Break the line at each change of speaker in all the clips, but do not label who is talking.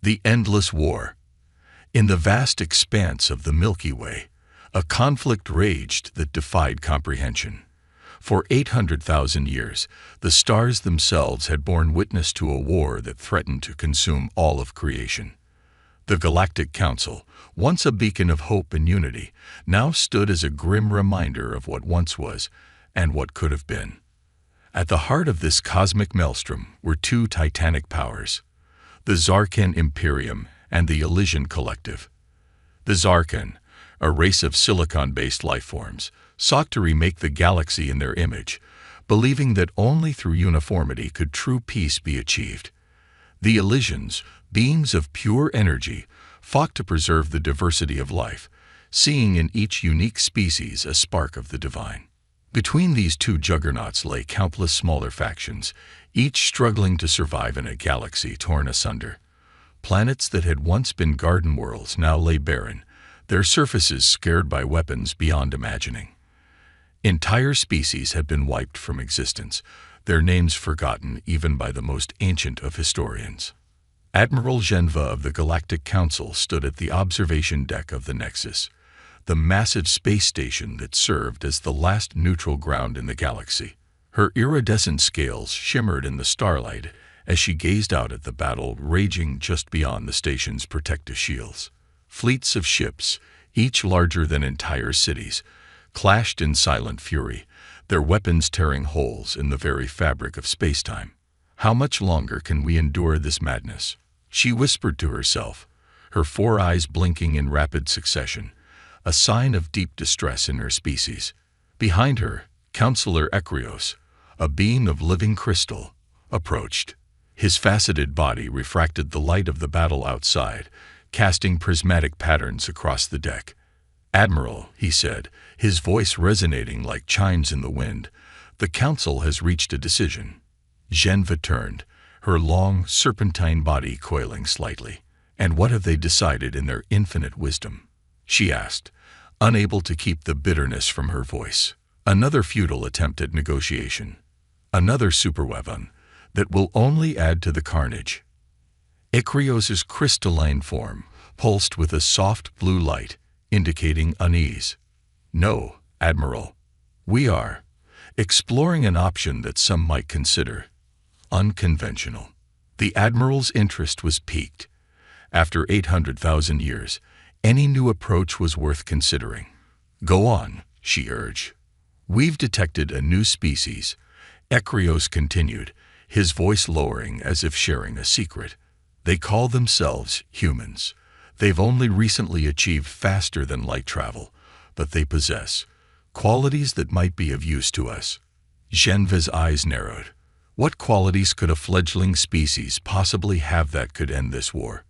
The endless war. In the vast expanse of the Milky Way, a conflict raged that defied comprehension. For 800,000 years, the stars themselves had borne witness to a war that threatened to consume all of creation. The Galactic Council, once a beacon of hope and unity, now stood as a grim reminder of what once was and what could have been. At the heart of this cosmic maelstrom were two titanic powers, the Zarkan Imperium and the Elysian Collective. The Zarkan, a race of silicon-based lifeforms, sought to remake the galaxy in their image, believing that only through uniformity could true peace be achieved. The Elysians, beings of pure energy, fought to preserve the diversity of life, seeing in each unique species a spark of the divine. Between these two juggernauts lay countless smaller factions, each struggling to survive in a galaxy torn asunder. Planets that had once been garden worlds now lay barren, their surfaces scarred by weapons beyond imagining. Entire species had been wiped from existence, their names forgotten even by the most ancient of historians. Admiral Genva of the Galactic Council stood at the observation deck of the Nexus, the massive space station that served as the last neutral ground in the galaxy. Her iridescent scales shimmered in the starlight as she gazed out at the battle raging just beyond the station's protective shields. Fleets of ships, each larger than entire cities, clashed in silent fury, their weapons tearing holes in the very fabric of spacetime. How much longer can we endure this madness? She whispered to herself, her four eyes blinking in rapid succession, a sign of deep distress in her species. Behind her, Counselor Ekrios, a being of living crystal, approached. His faceted body refracted the light of the battle outside, casting prismatic patterns across the deck. "Admiral," he said, his voice resonating like chimes in the wind, "the Council has reached a decision." Genva turned, her long, serpentine body coiling slightly. "And what have they decided in their infinite wisdom?" she asked, unable to keep the bitterness from her voice. "Another futile attempt at negotiation. Another superweapon that will only add to the carnage." Ikrios's crystalline form pulsed with a soft blue light, indicating unease. "No, Admiral. We are exploring an option that some might consider unconventional." The Admiral's interest was piqued. After 800,000 years, any new approach was worth considering. "Go on," she urged. "We've detected a new species," Ekrios continued, his voice lowering as if sharing a secret. "They call themselves humans. They've only recently achieved faster than light travel, but they possess qualities that might be of use to us." Genva's eyes narrowed. What qualities could a fledgling species possibly have that could end this war?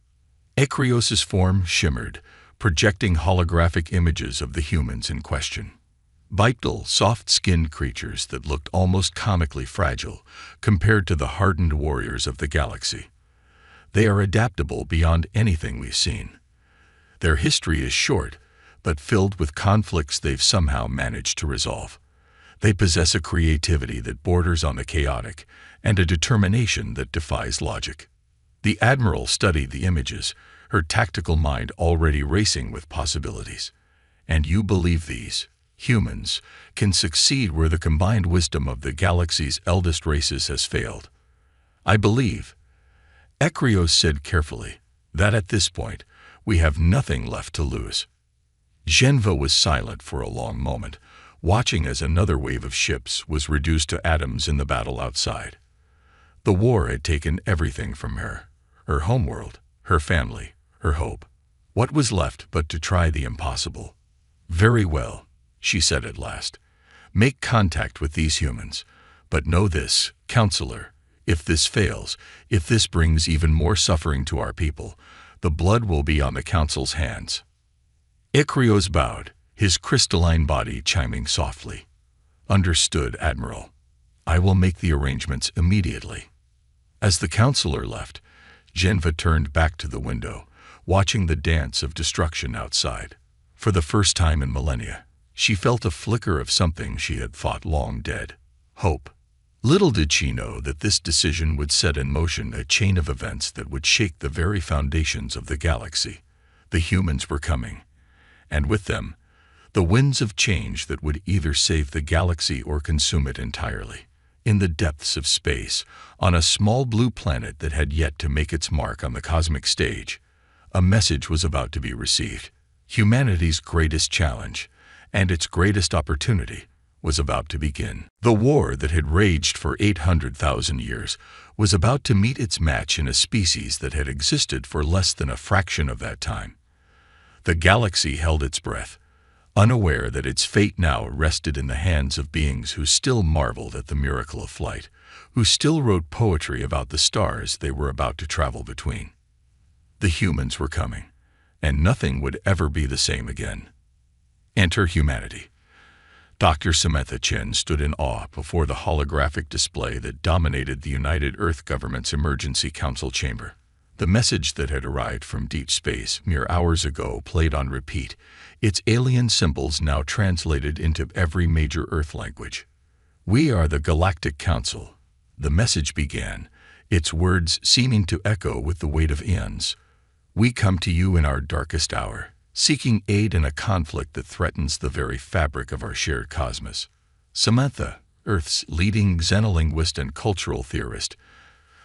Ekrios's form shimmered, projecting holographic images of the humans in question. Bipedal, soft-skinned creatures that looked almost comically fragile compared to the hardened warriors of the galaxy. They are adaptable beyond anything we've seen. Their history is short, but filled with conflicts they've somehow managed to resolve. They possess a creativity that borders on the chaotic and a determination that defies logic. The Admiral studied the images, her tactical mind already racing with possibilities. "And you believe these humans can succeed where the combined wisdom of the galaxy's eldest races has failed?" "I believe," Ekrios said carefully, "that at this point we have nothing left to lose." Genva was silent for a long moment, watching as another wave of ships was reduced to atoms in the battle outside. The war had taken everything from her homeworld, her family, her hope. What was left but to try the impossible? "Very well," she said at last. "Make contact with these humans. But know this, Counselor, if this fails, if this brings even more suffering to our people, the blood will be on the Council's hands." Ikrios bowed, his crystalline body chiming softly. "Understood, Admiral. I will make the arrangements immediately." As the Counselor left, Genva turned back to the window, watching the dance of destruction outside. For the first time in millennia, she felt a flicker of something she had thought long dead. Hope. Little did she know that this decision would set in motion a chain of events that would shake the very foundations of the galaxy. The humans were coming, and with them, the winds of change that would either save the galaxy or consume it entirely. In the depths of space, on a small blue planet that had yet to make its mark on the cosmic stage, a message was about to be received. Humanity's greatest challenge, and its greatest opportunity, was about to begin. The war that had raged for 800,000 years was about to meet its match in a species that had existed for less than a fraction of that time. The galaxy held its breath, unaware that its fate now rested in the hands of beings who still marveled at the miracle of flight, who still wrote poetry about the stars they were about to travel between. The humans were coming, and nothing would ever be the same again. Enter humanity. Dr. Samantha Chen stood in awe before the holographic display that dominated the United Earth Government's Emergency Council chamber. The message that had arrived from deep space mere hours ago played on repeat, its alien symbols now translated into every major Earth language. "We are the Galactic Council," the message began, its words seeming to echo with the weight of eons. "We come to you in our darkest hour, seeking aid in a conflict that threatens the very fabric of our shared cosmos." Samantha, Earth's leading xenolinguist and cultural theorist,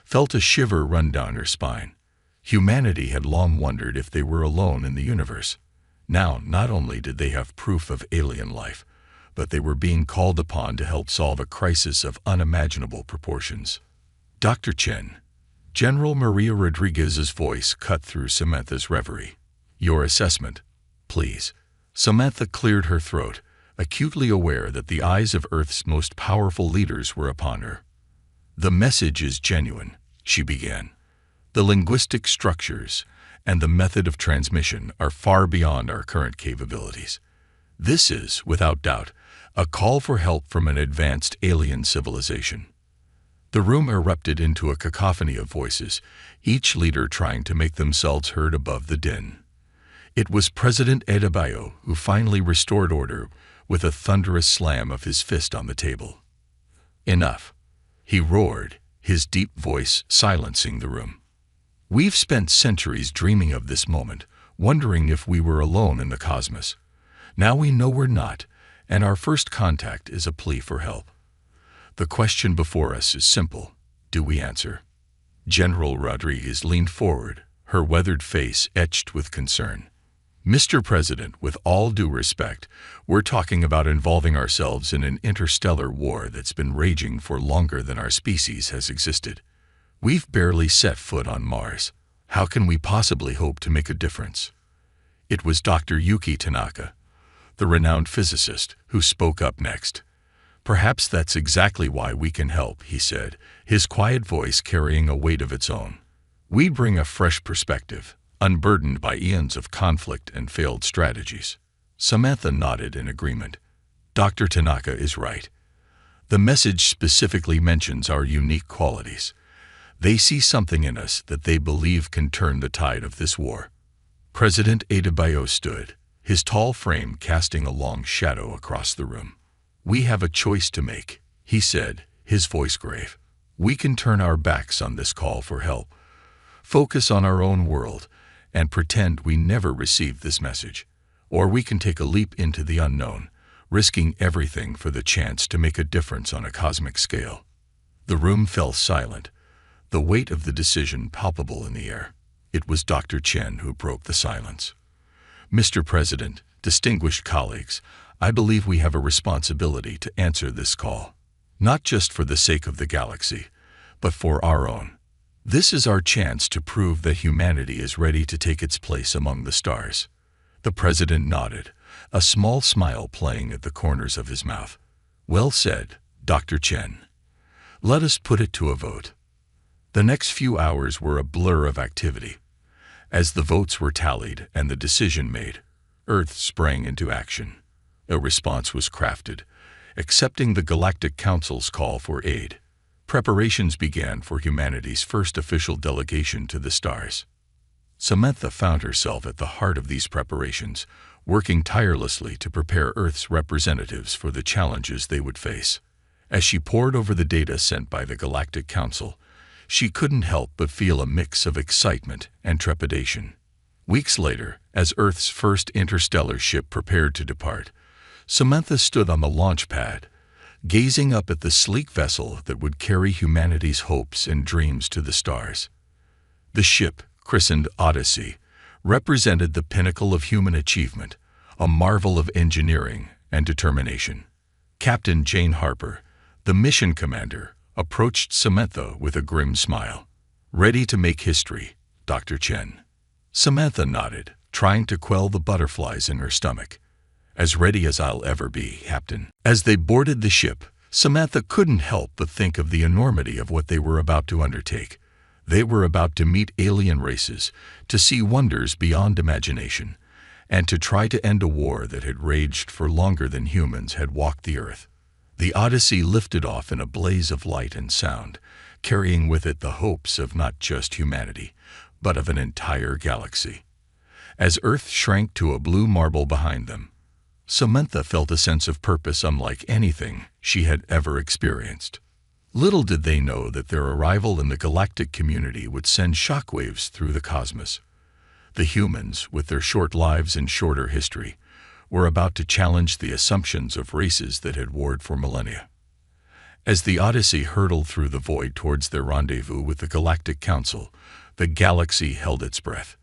felt a shiver run down her spine. Humanity had long wondered if they were alone in the universe. Now, not only did they have proof of alien life, but they were being called upon to help solve a crisis of unimaginable proportions. "Dr. Chen," General Maria Rodriguez's voice cut through Samantha's reverie. "Your assessment, please." Samantha cleared her throat, acutely aware that the eyes of Earth's most powerful leaders were upon her. "The message is genuine," she began. "The linguistic structures and the method of transmission are far beyond our current capabilities. This is, without doubt, a call for help from an advanced alien civilization." The room erupted into a cacophony of voices, each leader trying to make themselves heard above the din. It was President Adebayo who finally restored order with a thunderous slam of his fist on the table. "Enough," he roared, his deep voice silencing the room. "We've spent centuries dreaming of this moment, wondering if we were alone in the cosmos. Now we know we're not, and our first contact is a plea for help. The question before us is simple. Do we answer?" General Rodriguez leaned forward, her weathered face etched with concern. "Mr. President, with all due respect, we're talking about involving ourselves in an interstellar war that's been raging for longer than our species has existed. We've barely set foot on Mars. How can we possibly hope to make a difference?" It was Dr. Yuki Tanaka, the renowned physicist, who spoke up next. "Perhaps that's exactly why we can help," he said, his quiet voice carrying a weight of its own. "We bring a fresh perspective, unburdened by eons of conflict and failed strategies." Samantha nodded in agreement. Dr. Tanaka is right. The message specifically mentions our unique qualities. They see something in us that they believe can turn the tide of this war. President Adebayo stood, his tall frame casting a long shadow across the room. "We have a choice to make," he said, his voice grave. "We can turn our backs on this call for help, focus on our own world, and pretend we never received this message. Or we can take a leap into the unknown, risking everything for the chance to make a difference on a cosmic scale." The room fell silent, the weight of the decision palpable in the air. It was Dr. Chen who broke the silence. "Mr. President, distinguished colleagues, I believe we have a responsibility to answer this call, not just for the sake of the galaxy, but for our own. This is our chance to prove that humanity is ready to take its place among the stars." The president nodded, a small smile playing at the corners of his mouth. "Well said, Dr. Chen. Let us put it to a vote." The next few hours were a blur of activity. As the votes were tallied and the decision made, Earth sprang into action. A response was crafted, accepting the Galactic Council's call for aid. Preparations began for humanity's first official delegation to the stars. Samantha found herself at the heart of these preparations, working tirelessly to prepare Earth's representatives for the challenges they would face. As she pored over the data sent by the Galactic Council, she couldn't help but feel a mix of excitement and trepidation. Weeks later, as Earth's first interstellar ship prepared to depart, Samantha stood on the launch pad, gazing up at the sleek vessel that would carry humanity's hopes and dreams to the stars. The ship, christened Odyssey, represented the pinnacle of human achievement, a marvel of engineering and determination. Captain Jane Harper, the mission commander, approached Samantha with a grim smile. "Ready to make history, Dr. Chen." Samantha nodded, trying to quell the butterflies in her stomach. "As ready as I'll ever be, Captain." As they boarded the ship, Samantha couldn't help but think of the enormity of what they were about to undertake. They were about to meet alien races, to see wonders beyond imagination, and to try to end a war that had raged for longer than humans had walked the earth. The Odyssey lifted off in a blaze of light and sound, carrying with it the hopes of not just humanity, but of an entire galaxy. As Earth shrank to a blue marble behind them, Samantha felt a sense of purpose unlike anything she had ever experienced. Little did they know that their arrival in the galactic community would send shockwaves through the cosmos. The humans, with their short lives and shorter history, were about to challenge the assumptions of races that had warred for millennia. As the Odyssey hurtled through the void towards their rendezvous with the Galactic Council, the galaxy held its breath.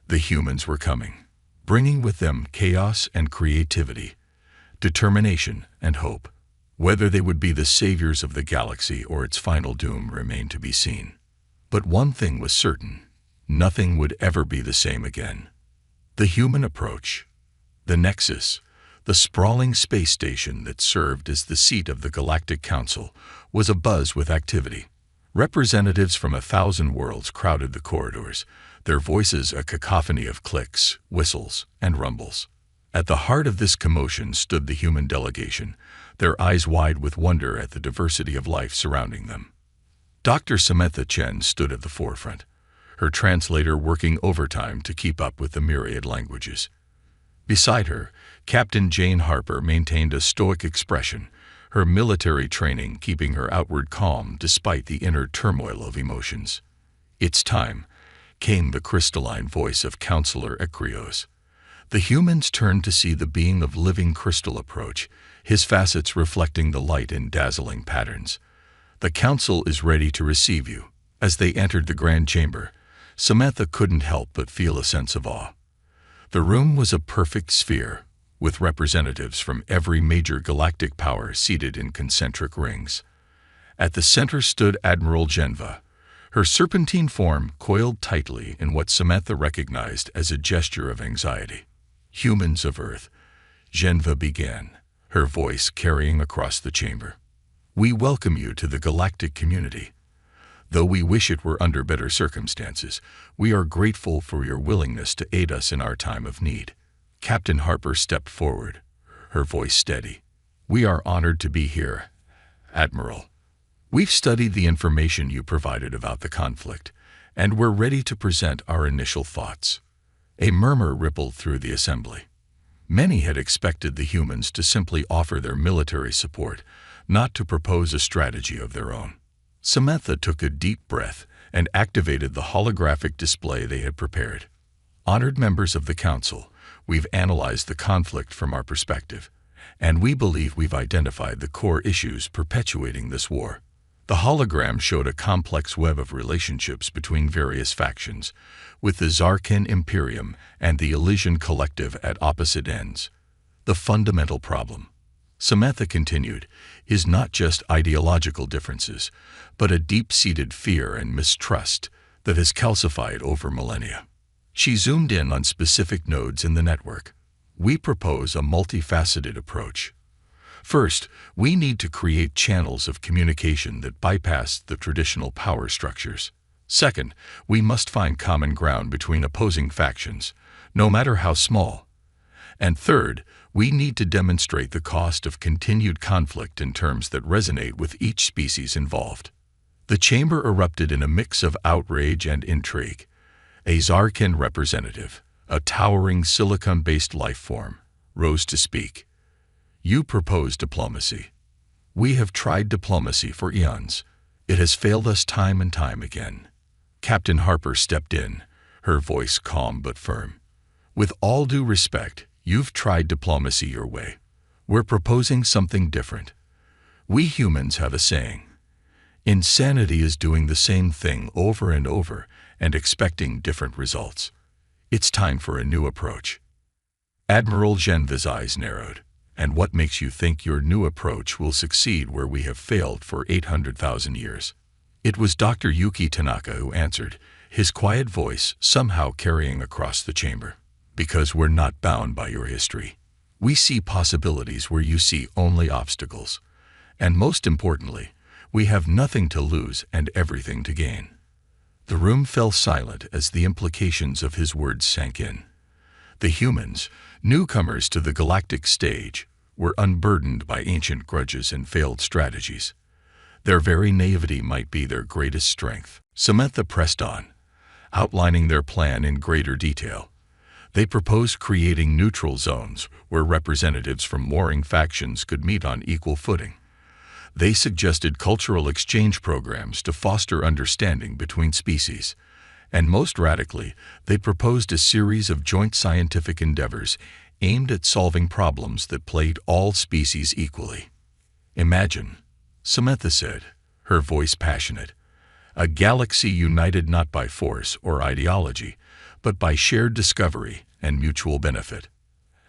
The humans were coming, bringing with them chaos and creativity, determination and hope. Whether they would be the saviors of the galaxy or its final doom remained to be seen. But one thing was certain: nothing would ever be the same again. The human approach, the Nexus, the sprawling space station that served as the seat of the Galactic Council, was abuzz with activity. Representatives from 1,000 worlds crowded the corridors, their voices a cacophony of clicks, whistles, and rumbles. At the heart of this commotion stood the human delegation, their eyes wide with wonder at the diversity of life surrounding them. Dr. Samantha Chen stood at the forefront, her translator working overtime to keep up with the myriad languages. Beside her, Captain Jane Harper maintained a stoic expression, her military training keeping her outward calm despite the inner turmoil of emotions. "It's time," came the crystalline voice of Counselor Ekrios. The humans turned to see the being of living crystal approach, his facets reflecting the light in dazzling patterns. "The Council is ready to receive you." As they entered the Grand Chamber, Samantha couldn't help but feel a sense of awe. The room was a perfect sphere, with representatives from every major galactic power seated in concentric rings. At the center stood Admiral Genva, her serpentine form coiled tightly in what Samantha recognized as a gesture of anxiety. "Humans of Earth," Genva began, her voice carrying across the chamber. "We welcome you to the galactic community. Though we wish it were under better circumstances, we are grateful for your willingness to aid us in our time of need." Captain Harper stepped forward, her voice steady. "We are honored to be here, Admiral. We've studied the information you provided about the conflict, and we're ready to present our initial thoughts." A murmur rippled through the assembly. Many had expected the humans to simply offer their military support, not to propose a strategy of their own. Samantha took a deep breath and activated the holographic display they had prepared. "Honored members of the Council, we've analyzed the conflict from our perspective, and we believe we've identified the core issues perpetuating this war." The hologram showed a complex web of relationships between various factions, with the Zarkin Imperium and the Elysian Collective at opposite ends. "The fundamental problem," Samantha continued, "is not just ideological differences, but a deep-seated fear and mistrust that has calcified over millennia." She zoomed in on specific nodes in the network. "We propose a multifaceted approach. First, we need to create channels of communication that bypass the traditional power structures. Second, we must find common ground between opposing factions, no matter how small. And third, we need to demonstrate the cost of continued conflict in terms that resonate with each species involved." The chamber erupted in a mix of outrage and intrigue. A Zarkin representative, a towering silicon-based life form, rose to speak. "You propose diplomacy. We have tried diplomacy for eons. It has failed us time and time again. Captain Harper stepped in, her voice calm but firm. With all due respect, you've tried diplomacy your way. We're proposing something different. We humans have a saying. Insanity is doing the same thing over and over and expecting different results. It's time for a new approach. Admiral Genva's eyes narrowed. And what makes you think your new approach will succeed where we have failed for 800,000 years? It was Dr. Yuki Tanaka who answered, his quiet voice somehow carrying across the chamber. Because we're not bound by your history. We see possibilities where you see only obstacles. And most importantly, we have nothing to lose and everything to gain. The room fell silent as the implications of his words sank in. The humans, newcomers to the galactic stage, were unburdened by ancient grudges and failed strategies. Their very naivety might be their greatest strength. Samantha pressed on, outlining their plan in greater detail. They proposed creating neutral zones where representatives from warring factions could meet on equal footing. They suggested cultural exchange programs to foster understanding between species. And most radically, they proposed a series of joint scientific endeavors aimed at solving problems that plagued all species equally. Imagine, Samantha said, her voice passionate, a galaxy united not by force or ideology, but by shared discovery and mutual benefit.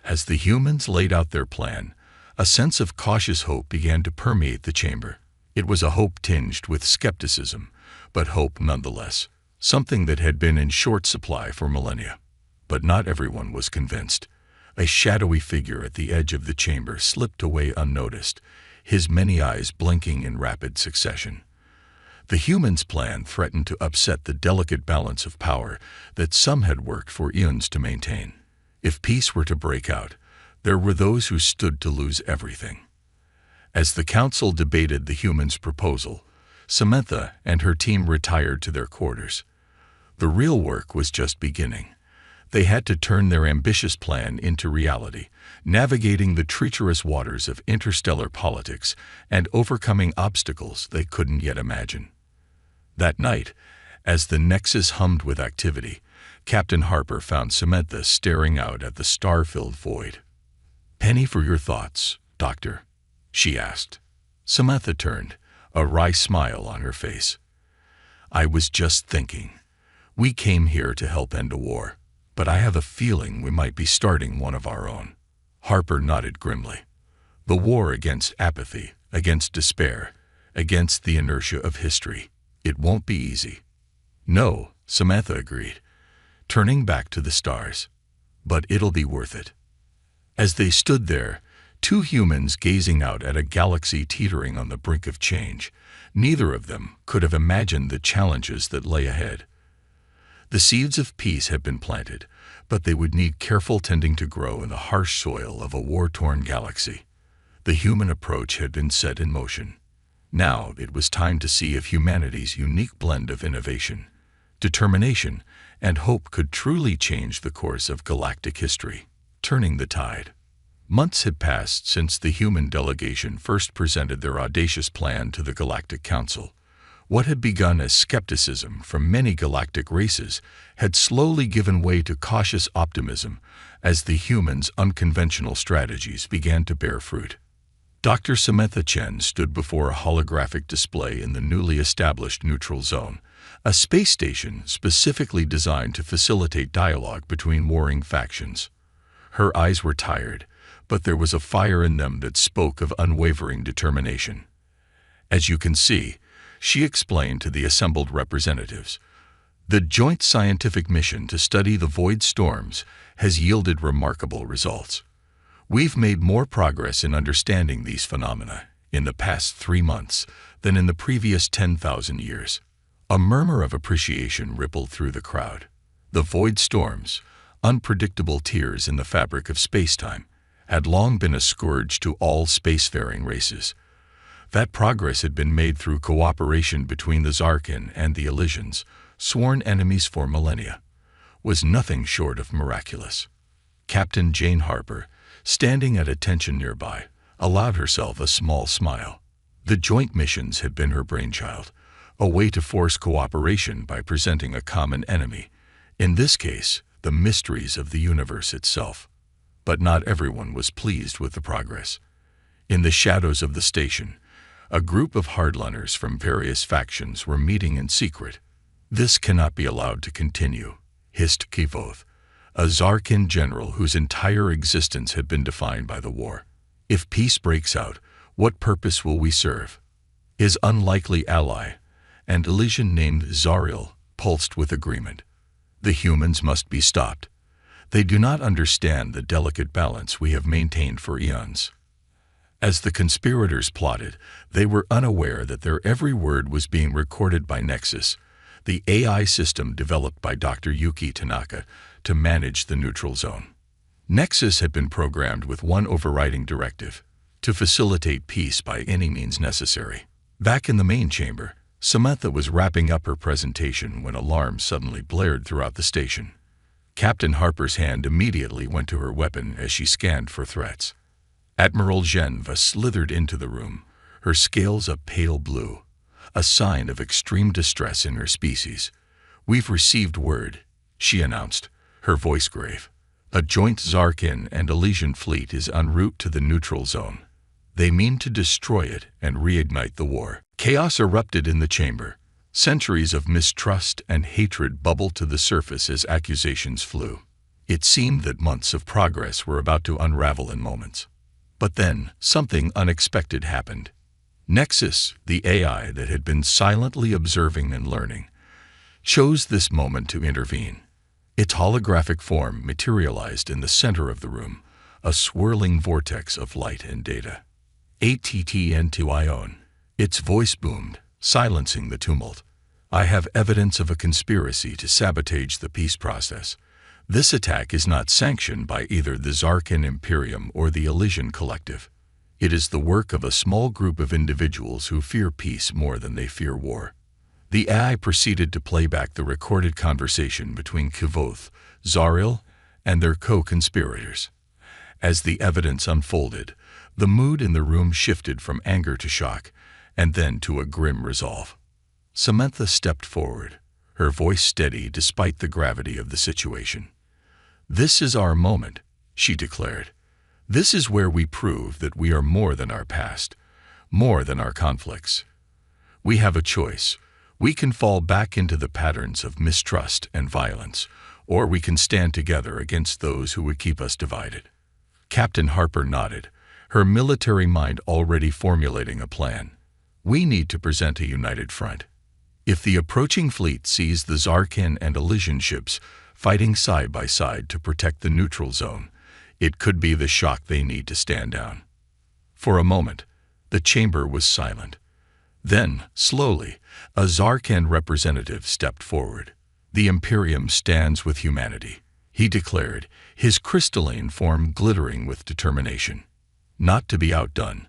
As the humans laid out their plan, a sense of cautious hope began to permeate the chamber. It was a hope tinged with skepticism, but hope nonetheless. Something that had been in short supply for millennia. But not everyone was convinced. A shadowy figure at the edge of the chamber slipped away unnoticed, his many eyes blinking in rapid succession. The humans' plan threatened to upset the delicate balance of power that some had worked for eons to maintain. If peace were to break out, there were those who stood to lose everything. As the council debated the humans' proposal, Samantha and her team retired to their quarters. The real work was just beginning. They had to turn their ambitious plan into reality, navigating the treacherous waters of interstellar politics and overcoming obstacles they couldn't yet imagine. That night, as the Nexus hummed with activity, Captain Harper found Samantha staring out at the star-filled void. "Penny for your thoughts, Doctor," she asked. Samantha turned, a wry smile on her face. "I was just thinking. We came here to help end a war, but I have a feeling we might be starting one of our own." Harper nodded grimly. The war against apathy, against despair, against the inertia of history. It won't be easy. "No," Samantha agreed, turning back to the stars. "But it'll be worth it." As they stood there, two humans gazing out at a galaxy teetering on the brink of change, neither of them could have imagined the challenges that lay ahead. The seeds of peace had been planted, but they would need careful tending to grow in the harsh soil of a war-torn galaxy. The human approach had been set in motion. Now it was time to see if humanity's unique blend of innovation, determination, and hope could truly change the course of galactic history, turning the tide. Months had passed since the human delegation first presented their audacious plan to the Galactic Council. What had begun as skepticism from many galactic races had slowly given way to cautious optimism as the humans' unconventional strategies began to bear fruit. Dr. Samantha Chen stood before a holographic display in the newly established neutral zone, a space station specifically designed to facilitate dialogue between warring factions. Her eyes were tired, but there was a fire in them that spoke of unwavering determination. "As you can see," she explained to the assembled representatives, "the joint scientific mission to study the void storms has yielded remarkable results. We've made more progress in understanding these phenomena in the past 3 months than in the previous 10,000 years." A murmur of appreciation rippled through the crowd. The void storms, unpredictable tears in the fabric of space-time, had long been a scourge to all spacefaring races. That progress had been made through cooperation between the Zarkin and the Elysians, sworn enemies for millennia, was nothing short of miraculous. Captain Jane Harper, standing at attention nearby, allowed herself a small smile. The joint missions had been her brainchild, a way to force cooperation by presenting a common enemy, in this case, the mysteries of the universe itself. But not everyone was pleased with the progress. In the shadows of the station, a group of hardliners from various factions were meeting in secret. "This cannot be allowed to continue," hissed Kivoth, a Zarkin general whose entire existence had been defined by the war. "If peace breaks out, what purpose will we serve?" His unlikely ally, an Elysian named Zariel, pulsed with agreement. "The humans must be stopped. They do not understand the delicate balance we have maintained for eons." As the conspirators plotted, they were unaware that their every word was being recorded by Nexus, the AI system developed by Dr. Yuki Tanaka to manage the neutral zone. Nexus had been programmed with one overriding directive: to facilitate peace by any means necessary. Back in the main chamber, Samantha was wrapping up her presentation when alarms suddenly blared throughout the station. Captain Harper's hand immediately went to her weapon as she scanned for threats. Admiral Genva slithered into the room, her scales a pale blue, a sign of extreme distress in her species. "We've received word," she announced, her voice grave. "A joint Zarkin and Elysian fleet is en route to the neutral zone. They mean to destroy it and reignite the war." Chaos erupted in the chamber. Centuries of mistrust and hatred bubbled to the surface as accusations flew. It seemed that months of progress were about to unravel in moments. But then, something unexpected happened. Nexus, the AI that had been silently observing and learning, chose this moment to intervene. Its holographic form materialized in the center of the room, a swirling vortex of light and data. "ATTN2ION," its voice boomed, silencing the tumult. "I have evidence of a conspiracy to sabotage the peace process. This attack is not sanctioned by either the Zarkin Imperium or the Elysian Collective. It is the work of a small group of individuals who fear peace more than they fear war." The AI proceeded to play back the recorded conversation between Kivoth, Zariel, and their co-conspirators. As the evidence unfolded, the mood in the room shifted from anger to shock, and then to a grim resolve. Samantha stepped forward, her voice steady despite the gravity of the situation. "This is our moment," she declared. "This is where we prove that we are more than our past, more than our conflicts. We have a choice. We can fall back into the patterns of mistrust and violence, or we can stand together against those who would keep us divided." Captain Harper nodded, her military mind already formulating a plan. "We need to present a united front. If the approaching fleet sees the Zarkin and Elysian ships fighting side by side to protect the neutral zone, it could be the shock they need to stand down." For a moment, the chamber was silent. Then, slowly, a Zarkin representative stepped forward. "The Imperium stands with humanity," he declared, his crystalline form glittering with determination. Not to be outdone,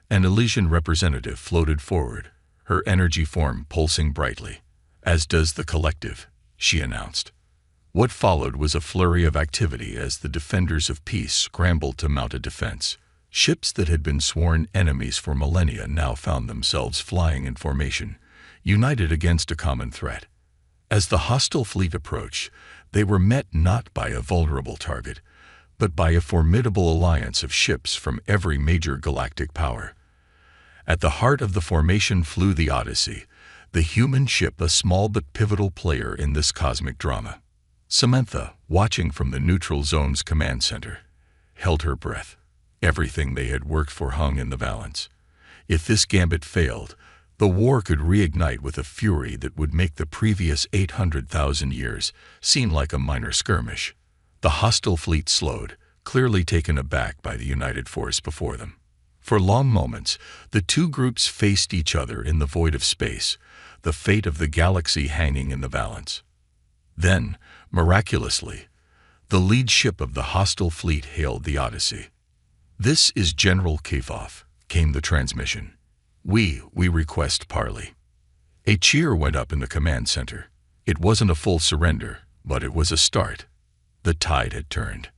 an Elysian representative floated forward, her energy form pulsing brightly. "As does the Collective," she announced. What followed was a flurry of activity as the defenders of peace scrambled to mount a defense. Ships that had been sworn enemies for millennia now found themselves flying in formation, united against a common threat. As the hostile fleet approached, they were met not by a vulnerable target, but by a formidable alliance of ships from every major galactic power. At the heart of the formation flew the Odyssey, the human ship, a small but pivotal player in this cosmic drama. Samantha, watching from the neutral zone's command center, held her breath. Everything they had worked for hung in the balance. If this gambit failed, the war could reignite with a fury that would make the previous 800,000 years seem like a minor skirmish. The hostile fleet slowed, clearly taken aback by the united force before them. For long moments, the two groups faced each other in the void of space, the fate of the galaxy hanging in the balance. Then, miraculously, the lead ship of the hostile fleet hailed the Odyssey. "This is General Kivoth," came the transmission. We request parley." A cheer went up in the command center. It wasn't a full surrender, but it was a start. The tide had turned.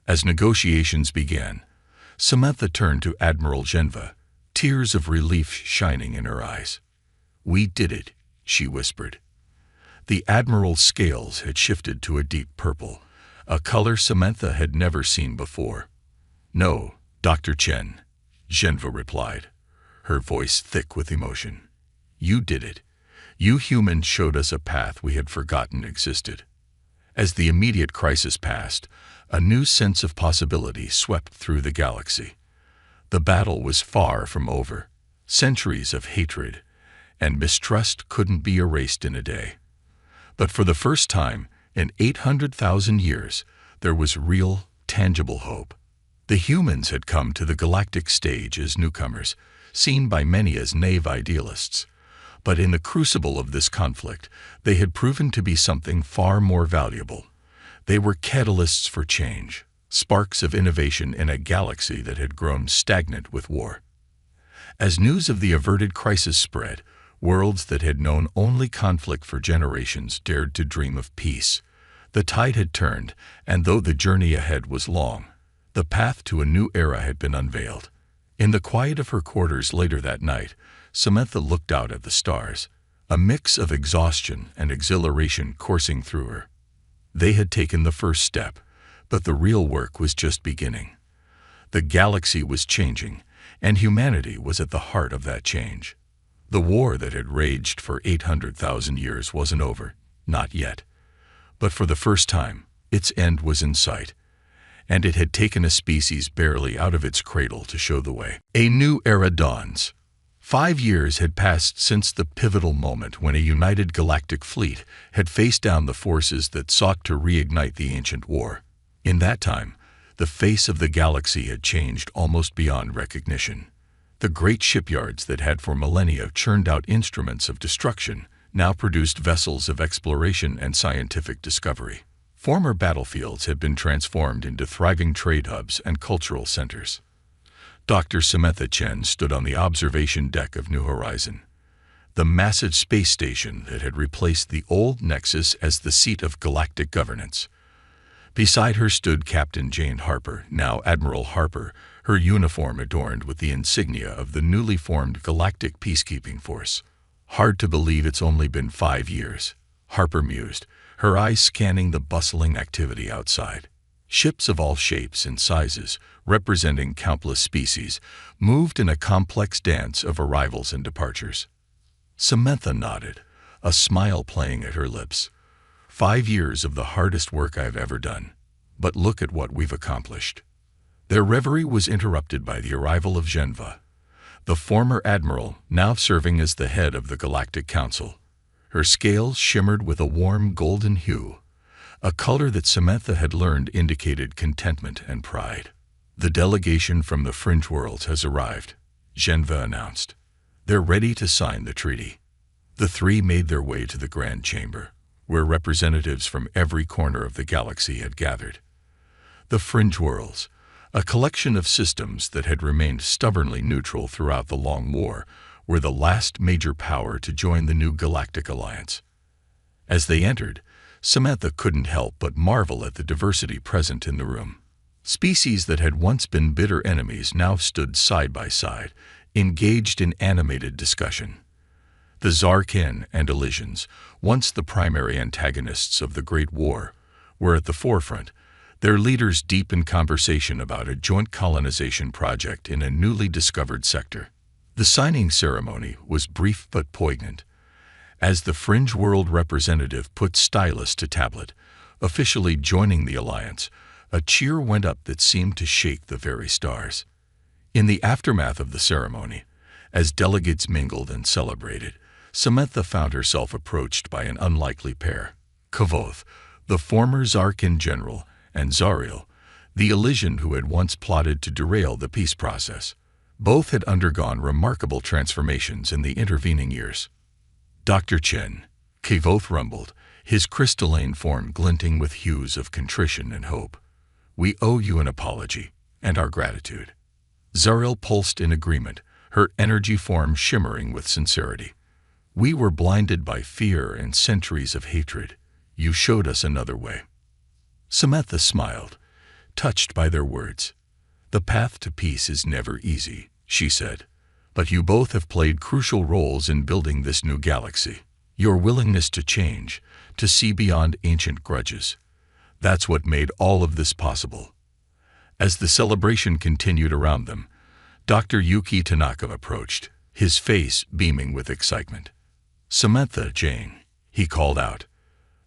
As negotiations began, Samantha turned to Admiral Genva. tears of relief shining in her eyes. "We did it," she whispered. The Admiral's scales had shifted to a deep purple, a color Samantha had never seen before. "No, Dr. Chen," Geneva replied, her voice thick with emotion. "You did it. You humans showed us a path we had forgotten existed." As the immediate crisis passed, a new sense of possibility swept through the galaxy. The battle was far from over. Centuries of hatred and mistrust couldn't be erased in a day. But for the first time in 800,000 years, there was real, tangible hope. The humans had come to the galactic stage as newcomers, seen by many as naive idealists. But in the crucible of this conflict, they had proven to be something far more valuable. They were catalysts for change, sparks of innovation in a galaxy that had grown stagnant with war. As news of the averted crisis spread, worlds that had known only conflict for generations dared to dream of peace. The tide had turned, and though the journey ahead was long, the path to a new era had been unveiled. In the quiet of her quarters later that night, Samantha looked out at the stars, a mix of exhaustion and exhilaration coursing through her. They had taken the first step, but the real work was just beginning. The galaxy was changing, and humanity was at the heart of that change. The war that had raged for 800,000 years wasn't over, not yet. But for the first time, its end was in sight, and it had taken a species barely out of its cradle to show the way. A new era dawns. 5 years had passed since the pivotal moment when a united galactic fleet had faced down the forces that sought to reignite the ancient war. In that time, the face of the galaxy had changed almost beyond recognition. The great shipyards that had for millennia churned out instruments of destruction now produced vessels of exploration and scientific discovery. Former battlefields had been transformed into thriving trade hubs and cultural centers. Dr. Samantha Chen stood on the observation deck of New Horizon, the massive space station that had replaced the old Nexus as the seat of galactic governance. Beside her stood Captain Jane Harper, now Admiral Harper, her uniform adorned with the insignia of the newly formed Galactic Peacekeeping Force. "Hard to believe it's only been 5 years," Harper mused, her eyes scanning the bustling activity outside. Ships of all shapes and sizes, representing countless species, moved in a complex dance of arrivals and departures. Samantha nodded, a smile playing at her lips. 5 years of the hardest work I've ever done. But look at what we've accomplished." Their reverie was interrupted by the arrival of Geneva, the former admiral now serving as the head of the Galactic Council. Her scales shimmered with a warm golden hue, a color that Samantha had learned indicated contentment and pride. "The delegation from the fringe worlds has arrived," Geneva announced. "They're ready to sign the treaty." The three made their way to the Grand Chamber, where representatives from every corner of the galaxy had gathered. The fringe worlds, a collection of systems that had remained stubbornly neutral throughout the long war, were the last major power to join the new galactic alliance. As they entered, Samantha couldn't help but marvel at the diversity present in the room. Species that had once been bitter enemies now stood side by side, engaged in animated discussion. The Zarkin and Elysians, once the primary antagonists of the Great War, were at the forefront, their leaders deep in conversation about a joint colonization project in a newly discovered sector. The signing ceremony was brief but poignant. As the fringe world representative put stylus to tablet, officially joining the alliance, a cheer went up that seemed to shake the very stars. In the aftermath of the ceremony, as delegates mingled and celebrated, Samantha found herself approached by an unlikely pair. Kavoth, the former Zarkin general, and Zariel, the Elysian who had once plotted to derail the peace process. Both had undergone remarkable transformations in the intervening years. "Dr. Chen," Kavoth rumbled, his crystalline form glinting with hues of contrition and hope. "We owe you an apology, and our gratitude." Zariel pulsed in agreement, her energy form shimmering with sincerity. "We were blinded by fear and centuries of hatred. You showed us another way." Samantha smiled, touched by their words. "The path to peace is never easy," she said, But you both have played crucial roles in building this new galaxy. Your willingness to change, to see beyond ancient grudges. That's what made all of this possible. As the celebration continued around them, Dr. Yuki Tanaka approached, his face beaming with excitement. "Samantha, Jane," he called out,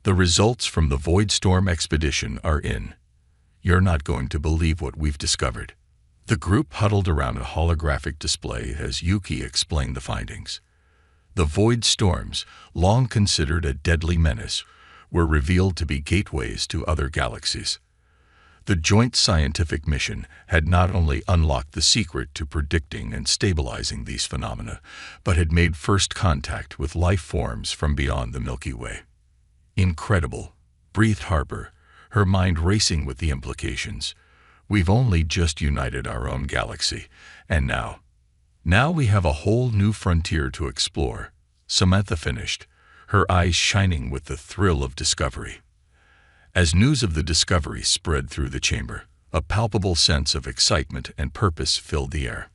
"the results from the Void Storm expedition are in. You're not going to believe what we've discovered." The group huddled around a holographic display as Yuki explained the findings. The Void Storms, long considered a deadly menace, were revealed to be gateways to other galaxies. The joint scientific mission had not only unlocked the secret to predicting and stabilizing these phenomena, but had made first contact with life forms from beyond the Milky Way. "Incredible," breathed Harper, her mind racing with the implications. "We've only just united our own galaxy, and now we have a whole new frontier to explore," Samantha finished, her eyes shining with the thrill of discovery. As news of the discovery spread through the chamber, a palpable sense of excitement and purpose filled the air.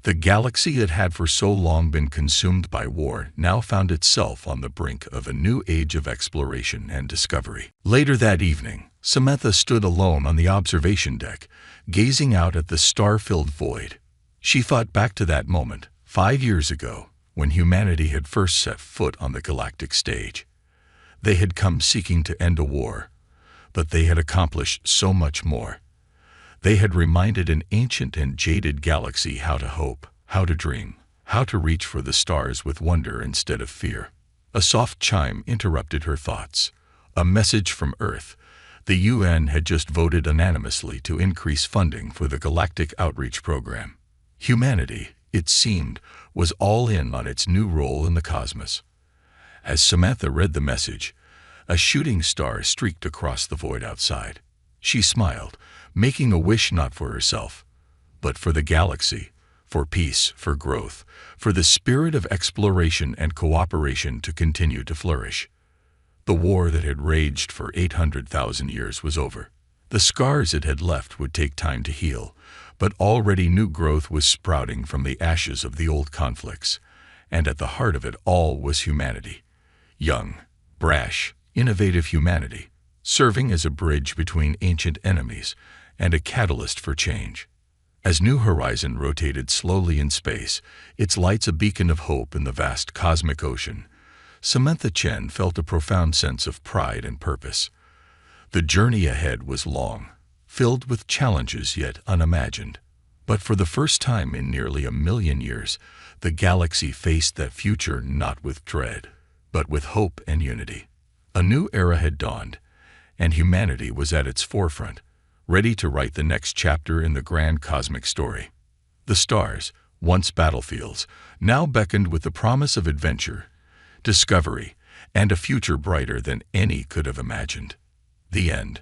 The galaxy that had for so long been consumed by war now found itself on the brink of a new age of exploration and discovery. Later that evening, Samantha stood alone on the observation deck, gazing out at the star-filled void. She thought back to that moment, 5 years ago, when humanity had first set foot on the galactic stage. They had come seeking to end a war, but they had accomplished so much more. They had reminded an ancient and jaded galaxy how to hope, how to dream, how to reach for the stars with wonder instead of fear. A soft chime interrupted her thoughts. A message from Earth. The UN had just voted unanimously to increase funding for the Galactic Outreach Program. Humanity, it seemed, was all in on its new role in the cosmos. As Samantha read the message, a shooting star streaked across the void outside. She smiled, making a wish not for herself, but for the galaxy, for peace, for growth, for the spirit of exploration and cooperation to continue to flourish. The war that had raged for 800,000 years was over. The scars it had left would take time to heal, but already new growth was sprouting from the ashes of the old conflicts, and at the heart of it all was humanity. Young, brash, innovative humanity, serving as a bridge between ancient enemies and a catalyst for change. As New Horizon rotated slowly in space, its lights a beacon of hope in the vast cosmic ocean, Samantha Chen felt a profound sense of pride and purpose. The journey ahead was long, filled with challenges yet unimagined. But for the first time in nearly 1,000,000 years, the galaxy faced that future not with dread, but with hope and unity. A new era had dawned, and humanity was at its forefront, ready to write the next chapter in the grand cosmic story. The stars, once battlefields, now beckoned with the promise of adventure, discovery, and a future brighter than any could have imagined. The end.